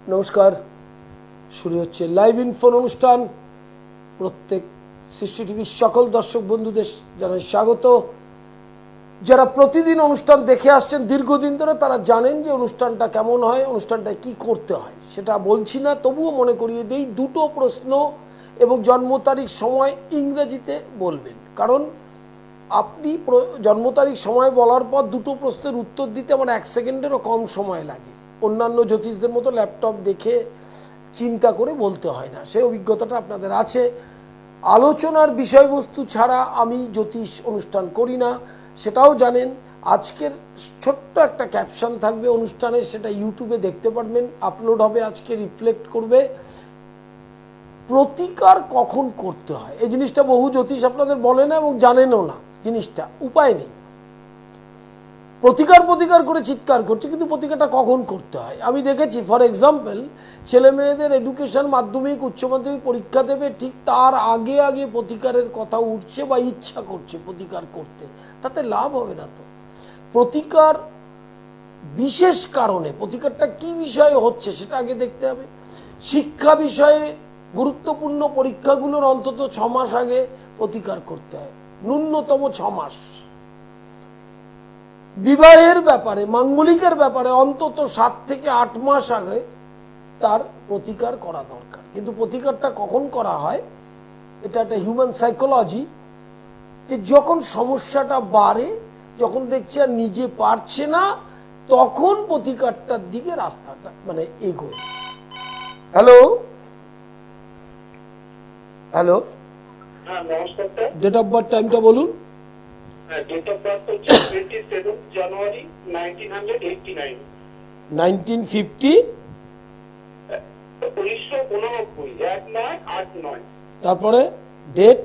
নমস্কার, শুরু হচ্ছে লাইভ ইনফোন অনুষ্ঠান। প্রত্যেক সৃষ্টি টিভির সকল দর্শক বন্ধুদের জানাই স্বাগত। যারা প্রতিদিন অনুষ্ঠান দেখে আসছেন দীর্ঘদিন ধরে, তারা জানেন যে অনুষ্ঠানটা কেমন হয়, অনুষ্ঠানটা কি করতে হয় সেটা বলছি না, তবুও মনে করিয়ে দেই। দুটো প্রশ্ন এবং জন্ম তারিখ সময় ইংরেজিতে বলবেন, কারণ আপনি জন্ম তারিখ সময় বলার পর দুটো প্রশ্নের উত্তর দিতে আমার 1 সেকেন্ডেরও কম সময় লাগে। অন্যান্য জ্যোতিষদের মতো ল্যাপটপ দেখে চিন্তা করে বলতে হয় না, সেই অভিজ্ঞতাটা আপনাদের আছে। আলোচনার বিষয়বস্তু ছাড়া আমি জ্যোতিষ অনুষ্ঠান করি না, সেটাও জানেন। আজকের ছোট্ট একটা ক্যাপশন থাকবে অনুষ্ঠানে, সেটা ইউটিউবে দেখতে পারবেন, আপলোড হবে আজকে, রিফ্লেক্ট করবে। প্রতিকার কখন করতে হয় এই জিনিসটা বহু জ্যোতিষ আপনাদের বলে না এবং জানেনও না জিনিসটা, উপায় নেই। প্রতিকার করে চিৎকার করছে, কিন্তু প্রতিকারটা কখন করতে হয় আমি দেখেছি। ফর এক্সাম্পল, ছেলে মেয়েদের এডুকেশন, মাধ্যমিক উচ্চ মাধ্যমিক পরীক্ষা দেবে, ঠিক তার আগে আগে প্রতিকারের কথা উঠছে বা ইচ্ছা করছে প্রতিকার করতে, তাতে লাভ হবে না তো। প্রতিকার বিশেষ কারণে, প্রতিকারটা কি বিষয়ে হচ্ছে সেটা আগে দেখতে হবে। শিক্ষা বিষয়ে গুরুত্বপূর্ণ পরীক্ষাগুলোর অন্তত 6 মাস আগে প্রতিকার করতে হয়, ন্যূনতম 6 মাস। বিবাহের ব্যাপারে, মাঙ্গলিকের ব্যাপারে অন্তত 7 থেকে 8 মাস আগে তার প্রতিকার করা দরকার। কিন্তু প্রতিকারটা কখন করা হয়, এটা একটা হিউম্যান সাইকোলজি, যে যখন সমস্যাটা বাড়ে, যখন দেখছে আর নিজে পারছে না, তখন প্রতিকারটার দিকে রাস্তাটা মানে এগোয়। Hello hello, date of birth টাইমটা বলুন। Date of birth হচ্ছে 27 January 1989 1950 1989 তারপরে ডেট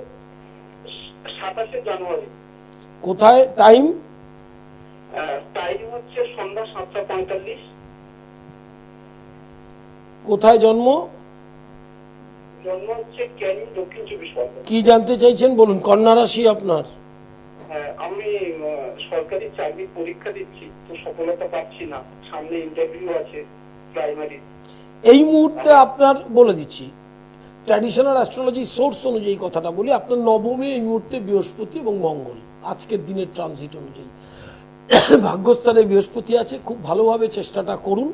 27 জানুয়ারি। কোথায়, টাইম? টাইম হচ্ছে সন্ধ্যা 7:45। কোথায় জন্ম? জন্ম হচ্ছে ক্যানিং, দক্ষিণ 24 পরগনা। কি জানতে চাইছেন বলুন। কন্যা রাশি আপনার? আমি সরকারি চাকরির পরীক্ষা দিচ্ছি, তো সফলতা পাচ্ছি না, সামনে ইন্টারভিউ আছে প্রাইমারি। এই মুহূর্তে আপনার, বলে দিচ্ছি ট্র্যাডিশনাল অ্যাস্ট্রোলজি সোর্স অনুযায়ী কথাটা বলি, আপনার নবমে এই মুহূর্তে বৃহস্পতি এবং মঙ্গল, আজকের দিনের ট্রানজিট অনুযায়ী ভাগ্যস্থানে বৃহস্পতি আছে। খুব ভালোভাবে চেষ্টাটা করুন।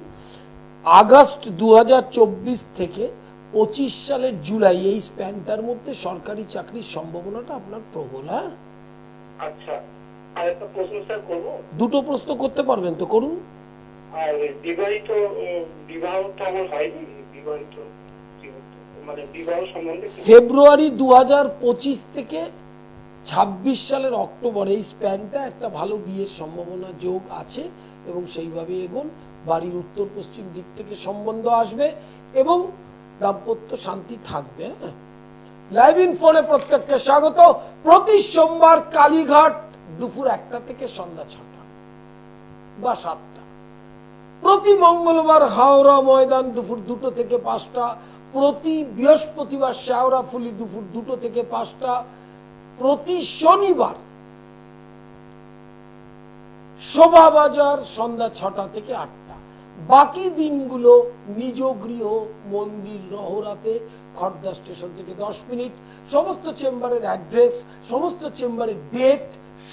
আগস্ট 2024 থেকে 25 সালের জুলাই, এই স্প্যানটার মধ্যে সরকারি চাকরির সম্ভাবনাটা আপনার প্রবল। হ্যাঁ, আচ্ছা, আর একটা প্রশ্ন স্যার করব? দুটো প্রশ্ন করতে পারবেন তো, করুন। আর বিবাহ তো আমার হয়নি, বিবাহিত মানে বিবাহ সম্বন্ধে ফেব্রুয়ারি 2025 থেকে 26 সালের অক্টোবর, এই স্প্যানটা একটা ভালো বিয়ের সম্ভাবনা যোগ আছে, এবং সেইভাবে এগোন। বাড়ির উত্তর পশ্চিম দিক থেকে সম্বন্ধ আসবে এবং দাম্পত্য শান্তি থাকবে। লাইভ ইনফোনে প্রত্যেককে স্বাগত। প্রতি সোমবার কালীঘাট দুপুর 1টা থেকে সন্ধ্যা 6টা বা 7টা। প্রতি মঙ্গলবার হাওড়া ময়দান দুপুর 2টো থেকে 5টা। প্রতি বৃহস্পতিবার শেওড়াফুলি দুপুর 2টো থেকে 5টা। প্রতি শনিবার শোভাবাজার সন্ধ্যা 6টা থেকে 8টা। বাকি দিনগুলো নিজ গৃহ মন্দির রহরাতে, খড়দা স্টেশন থেকে 10 মিনিট। সমস্ত চেম্বারের অ্যাড্রেস, সমস্ত চেম্বারের ডেট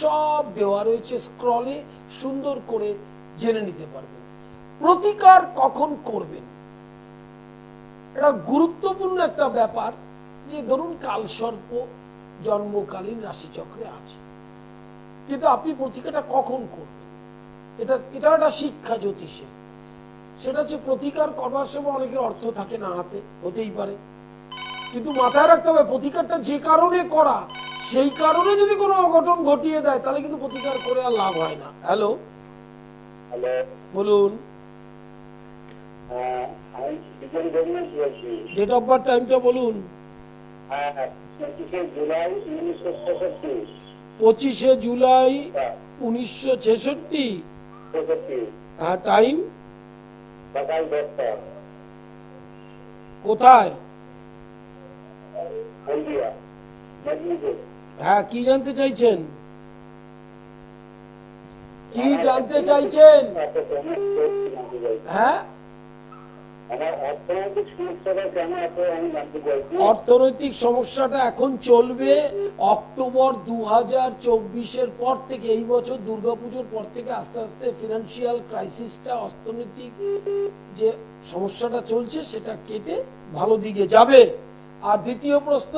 সব দেওয়া রয়েছে স্ক্রলে, সুন্দর করে জেনে নিতে পারবেন। প্রতিকার কখন করবেন, এটা গুরুত্বপূর্ণ একটা ব্যাপার। যে ধরুন কালসর্প জন্মকালীন রাশিচক্রে আছে, কিন্তু আপনি প্রতিকারটা কখন করবেন, এটা একটা শিক্ষা জ্যোতিষে। সেটা হচ্ছে প্রতিকার করবার সময় অনেকের অর্থ থাকে না হাতে, হতেই পারে, কিন্তু মাথায় রাখতে হবে প্রতিকারটা যে কারণে করা, সেই কারণে যদি কোনো অঘটন ঘটিয়ে দেয়, তাহলে কিন্তু প্রতিকার করে আর লাভ হয় না। হ্যালো, বলুন। ডেট অফ বার্থ টাইমটা বলুন। 25 জুলাই 1966। হ্যাঁ, টাইম? কোথায়? হ্যাঁ, কি জানতে চাইছেন? কি জানতে চাইছেন? হ্যাঁ, আমার অর্থনৈতিক সমস্যাটা কেন এত আমি জানতে চাইছি। অর্থনৈতিক সমস্যাটা এখন চলবে অক্টোবর 2024-এর পর থেকে, এই বছর দুর্গাপুজোর পর থেকে আস্তে আস্তে ফিনান্সিয়াল ক্রাইসিসটা, অর্থনৈতিক যে সমস্যাটা চলছে সেটা কেটে ভালো দিকে যাবে। আর দ্বিতীয় প্রশ্ন,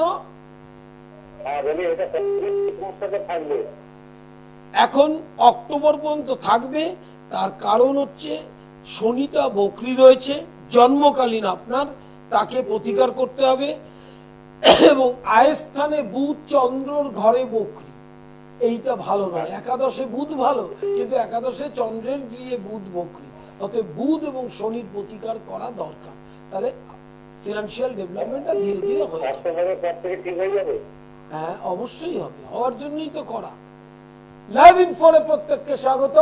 এটা সমস্যাটা থাকবে এখন অক্টোবর পর্যন্ত থাকবে। তার কারণ হচ্ছে শনিটা বকরি রয়েছে জন্মকালীন আপনার, তাকে প্রতিকার করতে হবে। এবং আয়স্থানে বুধ চন্দ্রর ঘরে বকরি, এইটা ভালো নয়। একাদশে বুধ ভালো, কিন্তু একাদশে চন্দ্রের গিয়ে বুধ বকরি, অতএব বুধ এবং শনির প্রতিকার করা দরকার। তাহলে ফিনান্সিয়াল ডেভেলপমেন্টটা ধীরে ধীরে হয়ে যাবে। অক্টোবরের পর থেকে ঠিক হয়ে যাবে। হ্যাঁ, অবশ্যই হবে, হওয়ার জন্যই তো করা। লাইভ ইনফোরে প্রত্যেককে স্বাগত।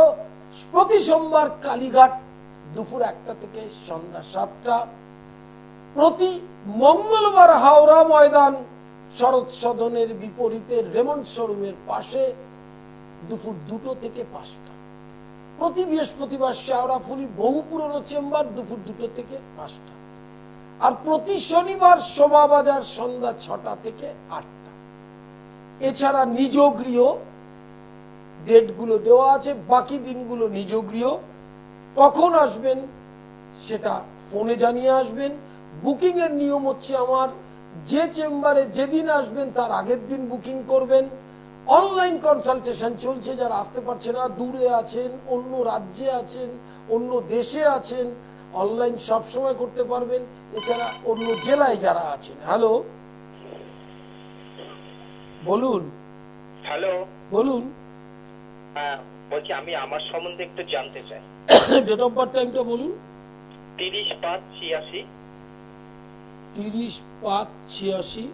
প্রতি সোমবার কালীঘাট দুপুর 1টা থেকে সন্ধ্যা 7টা, প্রতি মঙ্গলবার হাওড়া ময়দান শরৎ সদনের বিপরীতে রেমন্ড শোরুমের পাশে দুপুর 2টো থেকে 5টা, প্রতি বৃহস্পতিবার শেওড়াফুলি বহু পুরনো চেম্বার দুপুর 2টো থেকে 5টা, আর প্রতি শনিবার শোভাবাজার সন্ধ্যা 6টা থেকে 8টা। এছাড়া নিজ গৃহ ডেটগুলো দেওয়া আছে, বাকি দিনগুলো নিজ গৃহ। কখন আসবেন সেটা ফোনে জানিয়ে আসবেন। বুকিং এর নিয়ম হচ্ছে, আমার যে চেম্বারে যেদিন আসবেন তার আগের দিন বুকিং করবেন। অনলাইন কনসালটেশন চলছে, যারা আসতে পারছে না, দূরে আছেন, অন্য রাজ্যে আছেন, অন্য দেশে আছেন, অনলাইন সবসময় করতে পারবেন। এছাড়া অন্য জেলায় যারা আছেন। হ্যালো, বলুন। হ্যালো, বলুন। হ্যাঁ বলছি, আমি আমার সম্বন্ধে একটু জানতে চাই। ডেট অফ বার্থ টাইমটা বলুন। 30/5/86। 30/5/86।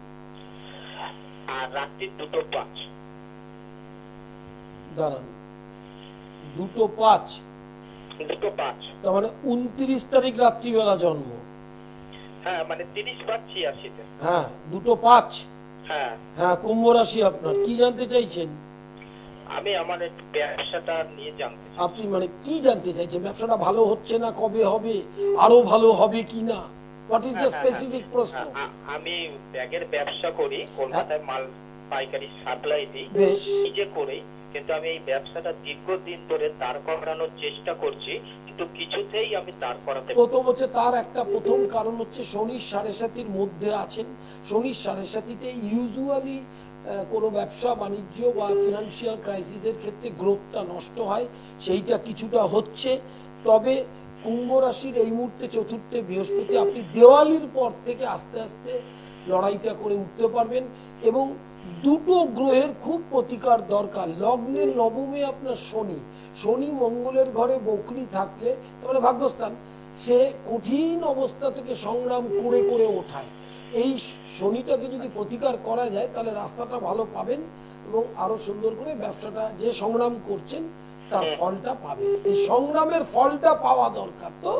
আর রাত্রি 2:05। দাঁড়ান, 2:05। 2:05। তার মানে 29 তারিখ রাত্রিবেলা জন্ম। হ্যাঁ, মানে 30/5/86-তে। হ্যাঁ, 2:05। হ্যাঁ, হ্যাঁ, কুম্ভ রাশি আপনার। কি জানতে চাইছেন আমি আমার একটু ব্যবসাটা নিয়ে জানতে চাই। আপনি? মানে কি জানতে চাইছেন? ব্যবসাটা ভালো হচ্ছে না, কবে হবে, আরো ভালো হবে কিনা? হোয়াট ইজ দ্য স্পেসিফিক প্রশ্ন? আমি ব্যাগের ব্যবসা করি, কলকাতায় মাল পাইকারি সাপ্লাই দিই, বেশ। নিজে করি। কিন্তু আমি এই ব্যবসাটা দীর্ঘদিন ধরে দাঁড় করানোর চেষ্টা করছি, কিন্তু কিছুতেই আমি দাঁড় করাতে পারছি না। প্রথম হচ্ছে, তার একটা প্রথম কারণ হচ্ছে শনির 7.5-র মধ্যে আছেন। শনির 7.5-তে ইউজুয়ালি কোনো ব্যবসা বাণিজ্য বা ফিনান্সিয়াল ক্রাইসিসের ক্ষেত্রে গ্রোথটা নষ্ট হয়, সেইটা কিছুটা হচ্ছে। তবে কুম্ভ রাশির এই মুহূর্তে চতুর্থে বৃহস্পতি, আপনি দেওয়ালির পর থেকে আস্তে আস্তে লড়াইটা করে উঠতে পারবেন। এবং দুটো গ্রহের খুব প্রতিকার দরকার। লগ্নের নবমে আপনার শনি, শনি মঙ্গলের ঘরে বকরি থাকলে তাহলে ভাগ্যস্থান, সে কঠিন অবস্থা থেকে সংগ্রাম করে করে ওঠায়। এই শনিটাকে যদি প্রতিকার করা যায় তাহলে রাস্তাটা ভালো পাবেন এবং আরো সুন্দর করে ব্যবসাটা, যে সংগ্রাম করছেন তার ফলটা পাবেন। এই সংগ্রামের ফলটা পাওয়া দরকার তো।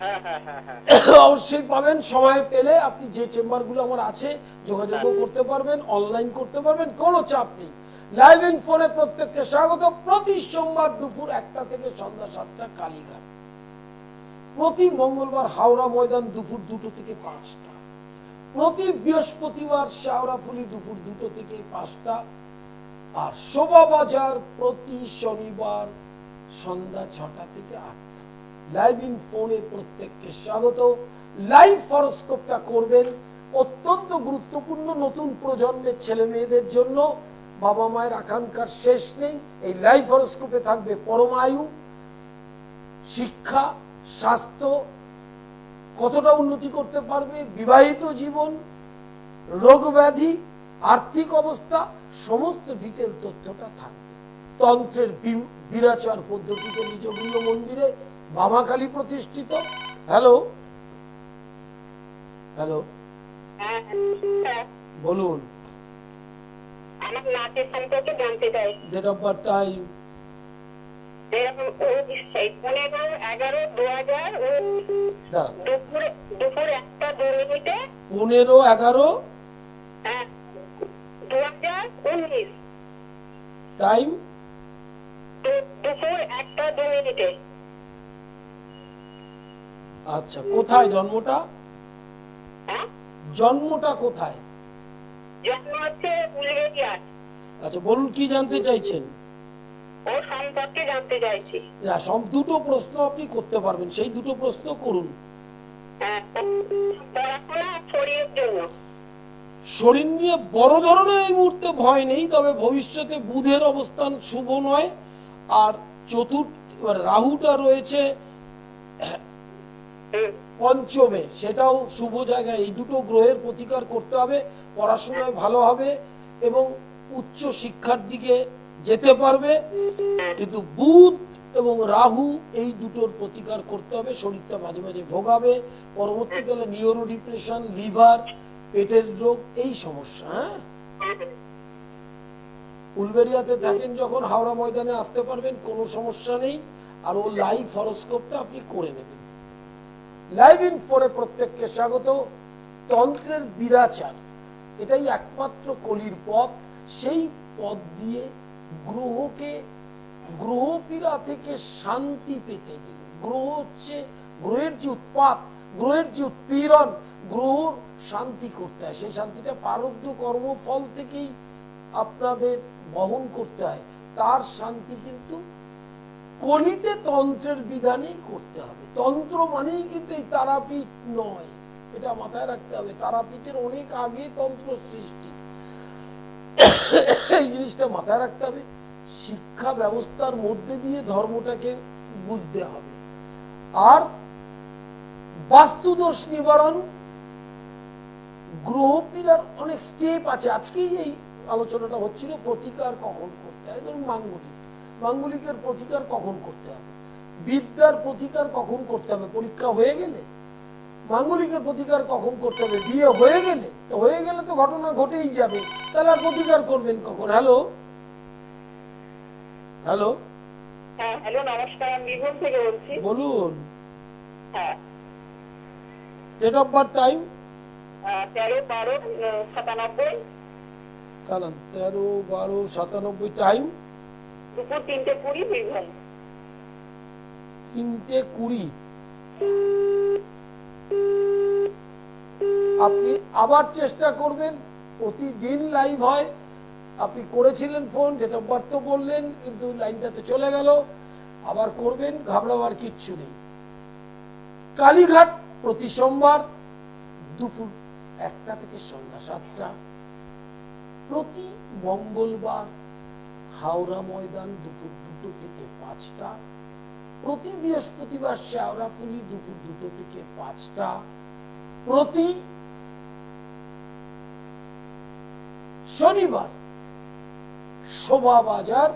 হ্যাঁ হ্যাঁ হ্যাঁ হ্যাঁ, অবশ্যই পাবেন। সময় পেলে আপনি যে চেম্বারগুলো আমার আছে যোগাযোগও করতে পারবেন, অনলাইন করতে পারবেন, কোনো চাপ নেই। লাইভ ইন ফোনে প্রত্যেককে স্বাগত। প্রতি সোমবার দুপুর 1টা থেকে সন্ধ্যা 7টা কালীঘাট, প্রতি মঙ্গলবার হাওড়া ময়দান দুপুর 2টো থেকে 5টা, প্রতি বৃহস্পতিবার শেওড়াফুলি দুপুর 2টো থেকে 5টা, আর শোভাবাজার প্রতি শনিবার সন্ধ্যা 6টা থেকে 8টা। লাইভ ইন ফোনে প্রত্যেককে স্বাগত। লাইভ হরোস্কোপটা করবেন, অত্যন্ত গুরুত্বপূর্ণ নতুন প্রজন্মের ছেলে মেয়েদের জন্য। বাবা মায়ের আকাঙ্ক্ষার শেষ নেই। এই লাইভ হরোস্কোপে থাকবে পরমায়ু, শিক্ষা, স্বাস্থ্য, কতটা উন্নতি করতে পারবে, বিবাহিত জীবন, রোগ ব্যাধি, আর্থিক অবস্থা, সমস্ত ডিটেল তথ্যটা থাকবে। তন্ত্রের বিরাচার পদ্ধতিতে নিজ গৃহ মন্দিরে বামাকালী প্রতিষ্ঠিত। হ্যালো, হ্যালো, বলুন। আমার নাচের সম্পর্কে জানতে চাই। Date of birth time? 15/11/2019 দুপুর 1টা 2 মিনিটে। 15/11/2019 টাইম? দুপুর 1টা 2 মিনিটে। আচ্ছা, কোথায় জন্মটা? হ্যাঁ, জন্মটা কোথায়? জন্ম হচ্ছে উলবেড়িয়ার। আচ্ছা, বলুন কি জানতে চাইছেন? ও সম্পর্কে জানতে চাইছি। না, সব দুটো প্রশ্ন আপনি করতে পারবেন, সেই দুটো প্রশ্ন করুন। হ্যাঁ, পড়াশোনা আর শরীরের জন্য। শরীর নিয়ে বড় ধরনের এই মুহূর্তে ভয় নেই, তবে ভবিষ্যতে বুধের অবস্থান শুভ নয়, আর রাহুটা রয়েছে হুম, পঞ্চমে, সেটাও শুভ জায়গায়। এই দুটো গ্রহের প্রতিকার করতে হবে, পড়াশোনায় ভালো হবে এবং উচ্চ শিক্ষার দিকে যেতে পারবে। কিন্তু বুধ এবং রাহু এই দুটোর প্রতিকার করতে হবে। শরীরটা মাঝে মাঝে ভোগাবে, পরবর্তীকালে নিউরো ডিপ্রেশন, লিভার, পেটের রোগ, এই সমস্যা। হ্যাঁ, উলবেড়িয়াতে থাকেন যখন, হাওড়া ময়দানে আসতে পারবেন, কোনো সমস্যা নেই। আর ও লাইভ হরোস্কোপটা আপনি করে নেবেন। লাইভ ইনফোরে প্রত্যেককে স্বাগত। তন্ত্রের বিরাচার, এটাই একমাত্র কলির পথ। সেই পথ দিয়ে গ্রহকে গ্রহপীড়া থেকে শান্তি পেতে গেলে, গ্রহের যে উৎপাত, গ্রহের যে উৎপীড়ন, গ্রহ শান্তি করতে হয়। সেই শান্তিটা প্রারব্ধ কর্মফল থেকেই আপনাদের বহন করতে হয়। তার শান্তি কিন্তু কলিতে তন্ত্রের বিধানেই করতে হবে। তন্ত্র মানেই কিন্তু এই তারাপীঠ নয়, এটা মাথায় রাখতে হবে। তারাপীঠের অনেক আগে তন্ত্র সৃষ্টি, এই জিনিসটা মাথায় রাখতে হবে। শিক্ষা ব্যবস্থার মধ্যে দিয়ে ধর্মটাকে বুঝতে হবে। আর বাস্তুদোষ নিবারণ, গ্রহপীড়ার অনেক স্টেপ আছে। আজকেই এই আলোচনাটা হচ্ছিল প্রতিকার কখন করতে হয়। ধরুন মাঙ্গলিকের প্রতিকার কখন করতে হবে, বিদ্যার প্রতিকার কখন করতে হবে, পরীক্ষা হয়ে গেলে। মাঙ্গলিকের প্রতিকার কখন করতে হবে, বিয়ে হয়ে গেলে। তো হয়ে গেলে তো ঘটনা ঘটেই যাবে, তাহলে আর প্রতিকার করবেন কখন? হ্যালো হ্যালো হ্যাঁ, হ্যালো, নমস্কার, আমি বীরভূম থেকে বলছি। বলুন। হ্যাঁ, ডেট অফ বার্থ, টাইম? 13/12/97, 13/12/97, টাইম দুপুর 3:20, বীরভূম। 3:20। আপনি আবার চেষ্টা করবেন, প্রতিদিন লাইভ হয়। আপনি করেছিলেন ফোন, যেটা বার্ত বললেন, কিন্তু লাইনটাতে চলে গেল। আবার করবেন, ঘাবড়াবার কিচ্ছু নেই। কালীঘাট প্রতি সোমবার দুপুর 1টা থেকে সন্ধ্যা 7টা। প্রতি মঙ্গলবার হাওড়া ময়দান দুপুর 2টো থেকে 5টা। প্রতি বৃহস্পতিবার শেওড়াফুলি দুপুর 2টো থেকে 5টা। প্রতি শনিবার শোভাবাজার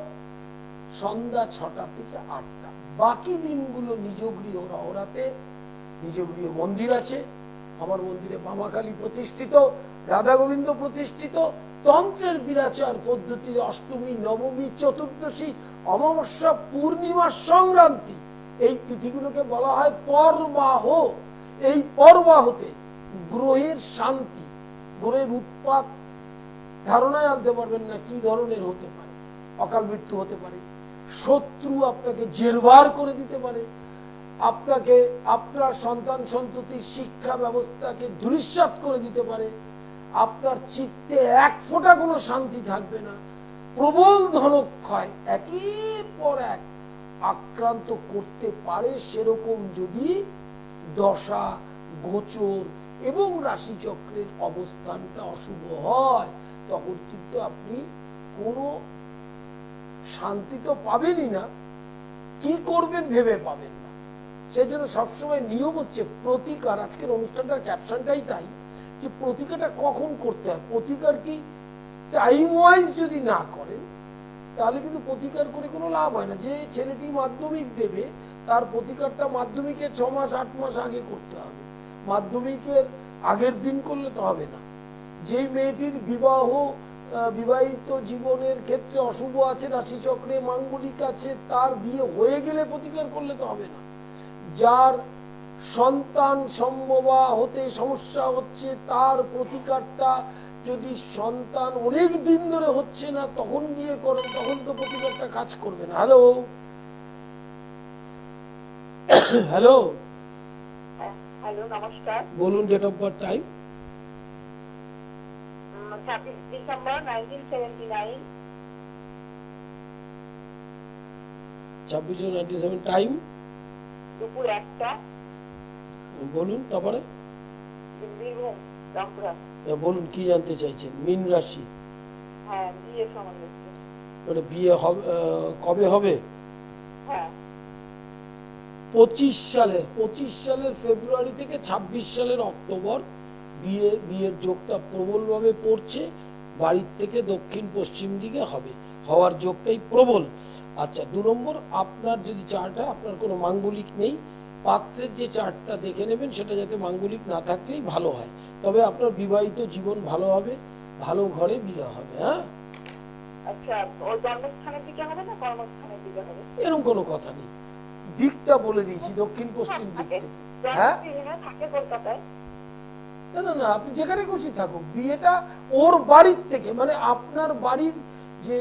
সন্ধ্যা 6টা থেকে 8টা। বাকি দিনগুলো নিজ গৃহ রওরাতে। নিজ গৃহ মন্দির আছে, আমার মন্দিরে বামাকালী প্রতিষ্ঠিত, রাধা গোবিন্দ প্রতিষ্ঠিত। তন্ত্রের বিরাচার পদ্ধতিতে অষ্টমী, নবমী, চতুর্দশী, অমাবস্যা, পূর্ণিমা, সংক্রান্তি, এই তিথিগুলোকে বলা হয় পরবাহ। এই পরবাহতে গ্রহের শান্তি, গ্রহের উৎপাত ধারণায় আনতে পারবেন না কি ধরনের হতে পারে। অকাল মৃত্যু হতে পারে, শত্রু আপনাকে জেরবার করে দিতে পারে, আপনাকে আপনার সন্তান সন্ততির শিক্ষা ব্যবস্থাকে ধূলিসাৎ করে দিতে পারে, আপনার চিত্তে এক ফোঁটা কোনো শান্তি থাকবে না, প্রবল ধনক্ষয় একের পর এক আক্রান্ত করতে পারে। সেরকম যদি দশা, গোচর এবং রাশিচক্রের অবস্থানটা অশুভ হয়, তখন কিন্তু আপনি কোনো শান্তি তো পাবেনই না, কি করবেন ভেবে পাবেন না। সেজন্য সবসময় নিয়ম হচ্ছে প্রতিকার। আজকের অনুষ্ঠানটার ক্যাপশনটাই তাই, যে প্রতিকারটা কখন করতে হয়। প্রতিকার কি টাইম ওয়াইজ যদি না করেন, তাহলে কিন্তু প্রতিকার করে কোনো লাভ হয় না। যে ছেলেটি মাধ্যমিক দেবে, তার প্রতিকারটা মাধ্যমিকের 6 মাস 8 মাস আগে করতে হবে। মাধ্যমিকের আগের দিন করলে তো হবে না। যেই মেয়েটির বিবাহিত জীবনের ক্ষেত্রে অশুভ আছে, রাশিচক্রে মাঙ্গলিক আছে, তার বিয়ে হয়ে গেলে প্রতিকার করলে তো হবে না। যার সন্তান সম্ভবা হতে সমস্যা হচ্ছে, তার প্রতিকারটা যদি সন্তান অনেক দিন ধরে হচ্ছে না, তখন গিয়ে করেন, তখন তো প্রতিকারটা কাজ করবে না। হ্যালো হ্যালো হ্যালো, নমস্কার। বলুন date of birth, time. 26 December 1979, 26/97, টাইম দুপুর 1টা, বলুন। তারপরে বীরভূম, রংপুরা। বলুন কি জানতে চাইছেন। মীন রাশি, হ্যাঁ, বিয়ে সম্বন্ধে। মানে বিয়ে হবে কবে হবে? হ্যাঁ, 25 সালের ফেব্রুয়ারি থেকে 26 সালের অক্টোবর বিয়ের যোগটা প্রবলভাবে পড়ছে। বাড়ির থেকে দক্ষিণ পশ্চিম দিকে হবে, হওয়ার যোগটাই প্রবল। আচ্ছা, 2 নম্বর, আপনার যদি চার্টটা আপনার কোনো মাঙ্গলিক নেই, পাত্রের যে চার্টটা দেখে নেবেন সেটা যাতে মাঙ্গলিক না থাকলেই ভালো হয়। তবে আপনার বিবাহিত জীবন ভালো হবে, ভালো ঘরে বিয়ে হবে। হ্যাঁ, আচ্ছা, ওর জন্মস্থানের দিকে হবে না কর্মস্থানের দিকে হবে? এরকম কোনো কথা নেই, দিকটা বলে দিয়েছি, দক্ষিণ পশ্চিম দিক থেকে। হ্যাঁ, থাকে কলকাতায়। না না না, আপনি যেখানে খুশি থাকুক, বিয়েটা ওর বাড়ির থেকে, মানে আপনার বাড়ির যে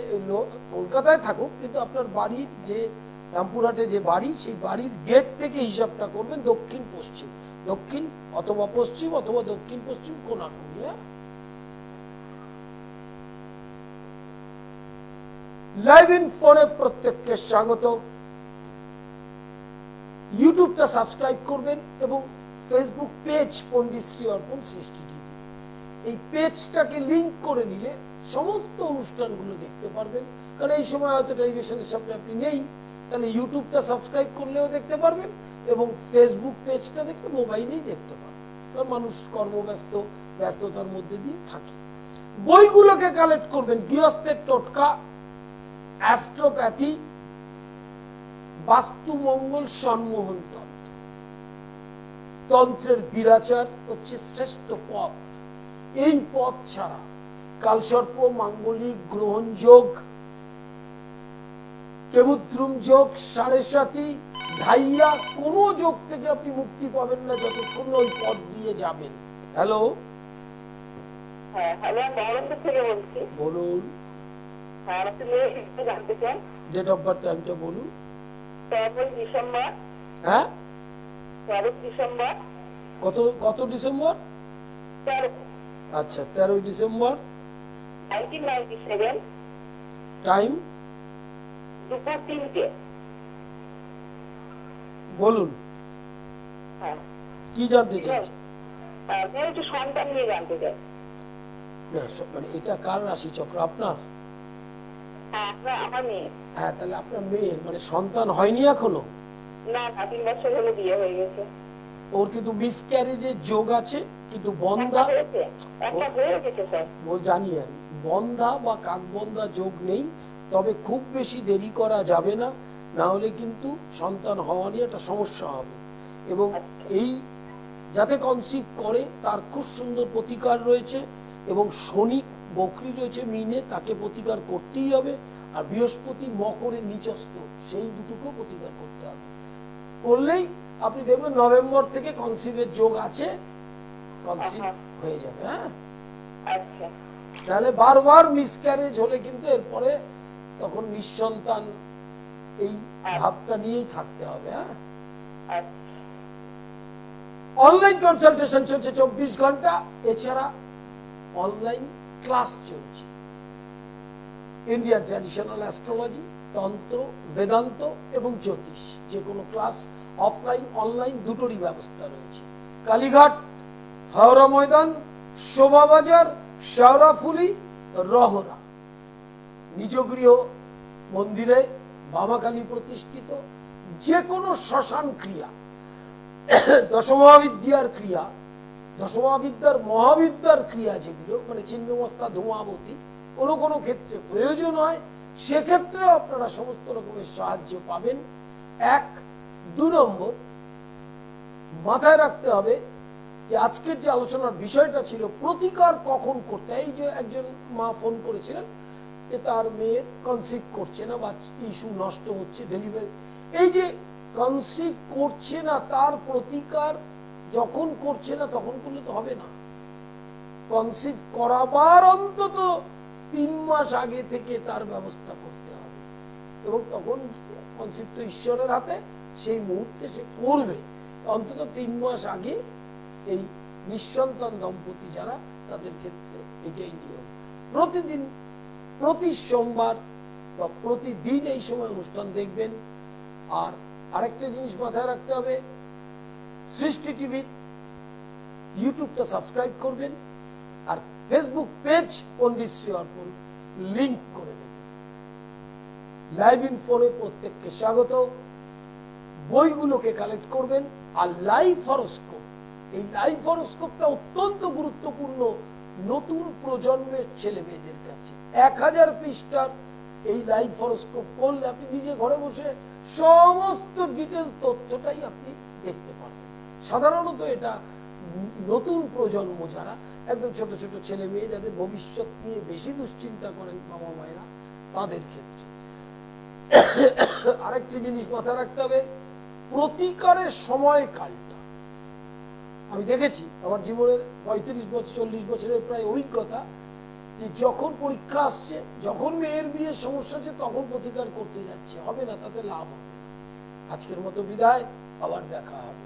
কলকাতায় থাকুক, কিন্তু আপনার বাড়ির যে রামপুরহাটে যে বাড়ি, সেই বাড়ির গেট থেকে হিসাবটা করবেন দক্ষিণ পশ্চিম, দক্ষিণ অথবা পশ্চিম অথবা দক্ষিণ পশ্চিম কোনাকুনি। লাইভ ইন ফোনে প্রত্যেককে স্বাগত। ইউটিউবটা সাবস্ক্রাইব করবেন এবং ফেসবুক পেজ পণ্ডিতশ্রী অর্পণ সৃষ্টি টিভি, এই পেজটাকে লিংক করে নিলে সমস্ত অনুষ্ঠানগুলো দেখতে পারবেন। কারণ এই সময় হয়তো টেলিভিশনের সামনে আপনি নেই, তাহলে ইউটিউবটা সাবস্ক্রাইব করলেও দেখতে পারবেন এবং ফেসবুক পেজটা দেখলে মোবাইলেই দেখতে পারবেন। কারণ মানুষ কর্মব্যস্ত, ব্যস্ততার মধ্যে দিয়ে থাকে। বইগুলোকে কালেক্ট করবেন, গৃহস্থের টোটকা, অ্যাস্ট্রোপ্যাথি, বাস্তু মঙ্গল, সম্মোহন তন্ত্র, তন্ত্রের বিরাচার হচ্ছে শ্রেষ্ঠ পথ। এই পথ ছাড়া কালসর্প, মাঙ্গলিক, গ্রহণ যোগ, কেবুদ্রুম যোগ, সাড়ে সাতি, ধাইয়া, কোন যোগ থেকে আপনি মুক্তি পাবেন না যতক্ষণ ওই পথ দিয়ে যাবেন। হ্যালো, হ্যাঁ, হ্যালো, আমি বহরমপুর থেকে বলছি। বলুন। হ্যাঁ, আপনি মেয়ে জানতে চান? ডেট অফ বার্থ, টাইমটা বলুন। 13 ডিসেম্বর। হ্যাঁ, 13 ডিসেম্বর। কত ডিসেম্বর? 13, আচ্ছা, 13 ডিসেম্বর, 1997, টাইম দুপুর 3টে। বলুন হ্যাঁ, কি জানতে চাইছেন। আপনি একটু সন্তান নিয়ে জানতে চাই। না, মানে এটা কার রাশি চক্র? আপনার? হ্যাঁ, আমার মেয়ে। হ্যাঁ, তাহলে আপনার মেয়ের মানে সন্তান হয়নি এখনো? না, 3 বছর হলো বিয়ে হয়ে গেছে। ওর কিন্তু মিসক্যারেজের যোগ আছে, কিন্তু বন্ধা, একটা হয়ে গেছে স্যার। জানি আমি, বন্ধা বা কাকবন্ধা যোগ নেই। তবে খুব বেশি দেরি করা যাবে না, না হলে কিন্তু সন্তান হওয়া নিয়ে একটা সমস্যা হবে। এবং এই যাতে কনসিভ করে তার খুব সুন্দর প্রতিকার রয়েছে, এবং শনি বকরি রয়েছে মিনে, তাকে প্রতিকার করতেই হবে। আর বৃহস্পতি মকরে নিচস্থ, সেই দুটোকেও প্রতিকার করতে হবে। করলেই আপনি দেখবেন নভেম্বর থেকে কনসিভের যোগ আছে, কনসিভ হয়ে যাবে। হ্যাঁ, আচ্ছা, তাহলে বারবার মিসক্যারেজ হলে কিন্তু এরপরে তখন নিঃসন্তান এই ভাবটা নিয়েই থাকতে হবে। হ্যাঁ, আচ্ছা। অনলাইন কনসালটেশন চলছে 24 ঘন্টা, এছাড়া অনলাইন ক্লাস চলছে। ইন্ডিয়ান ট্র্যাডিশনাল অ্যাস্ট্রোলজি, তন্ত্র, বেদান্ত এবং জ্যোতিষ, যে কোনো ক্লাস অফলাইন অনলাইন দুটোরই ব্যবস্থা রয়েছে। কালীঘাট, হাওড়া ময়দান, শোভাবাজার, শেওড়াফুলি, রহরা, নিজ গৃহ মন্দিরে বামাকালী প্রতিষ্ঠিত যে কোনো শ্মশান ক্রিয়া, দশমহাবিদ্যার ক্রিয়া, দশমহাবিদ্যার মহাবিদ্যার ক্রিয়া, যেগুলো মানে ছিন্নমস্তা ধূমাবতী কোনো কোনো ক্ষেত্রে প্রয়োজন হয়, সেক্ষেত্রে আপনারা সমস্ত রকমের সাহায্য পাবেন। 1, 2 নম্বর, মাথায় রাখতে হবে যে আজকের যে আলোচনার বিষয়টা ছিল প্রতিকার কখন করতে। এই যে একজন মা ফোন করেছিলেন যে তার মেয়ে কনসিভ করছে না বা ইস্যু নষ্ট হচ্ছে, ডেলিভারি, এই যে কনসিভ করছে না তার প্রতিকার যখন করছে না তখন করলে তো হবে না। কনসিভ করাবার অন্তত 3 মাস আগে থেকে তার ব্যবস্থা করতে হবে, এবং তখন কনসিভ তো ঈশ্বরের হাতে, সেই মুহূর্তে সে করবে। অন্তত 3 মাস আগে এই নিঃসন্তান দম্পতি যারা, তাদের ক্ষেত্রে এটাই নিয়ম। প্রতিদিন, প্রতি সোমবার বা প্রতিদিন এই সময় অনুষ্ঠান দেখবেন। আর আরেকটা জিনিস মাথায় রাখতে হবে, সৃষ্টি টিভি ইউটিউবটা সাবস্ক্রাইব করবেন, আর ফেসবুক পেজ পণ্ডিত শ্রী অর্পণ লিংক করে দেবেন। লাইভ ইনফোনে প্রত্যেককে স্বাগত। বইগুলোকে কালেক্ট করবেন। আর লাইভ হরোস্কোপ, এই লাইভ হরোস্কোপটা অত্যন্ত গুরুত্বপূর্ণ নতুন প্রজন্মের ছেলে মেয়েদের কাছে। 1000 পৃষ্ঠার এই লাইভ হরোস্কোপ করলে আপনি নিজে ঘরে বসে সমস্ত ডিটেল তথ্যটাই আপনি দেখতে পারবেন। সাধারণত এটা নতুন প্রজন্ম যারা, একদম ছোট ছোট ছেলে মেয়ে যাদের ভবিষ্যৎ নিয়ে বেশি দুশ্চিন্তা করেন বাবা মায়েরা, তাদের ক্ষেত্রে। আরেকটি জিনিস মাথায় রাখতে হবে, প্রতিকারের সময়কালটা। আমি দেখেছি আমার জীবনের 35 বছর 40 বছরের প্রায় অভিজ্ঞতা, যে যখন পরীক্ষা আসছে, যখন মেয়ের বিয়ের সমস্যা আছে, তখন প্রতিকার করতে যাচ্ছে, হবে না, তাতে লাভ হবে। আজকের মতো বিদায়, আবার দেখা হবে।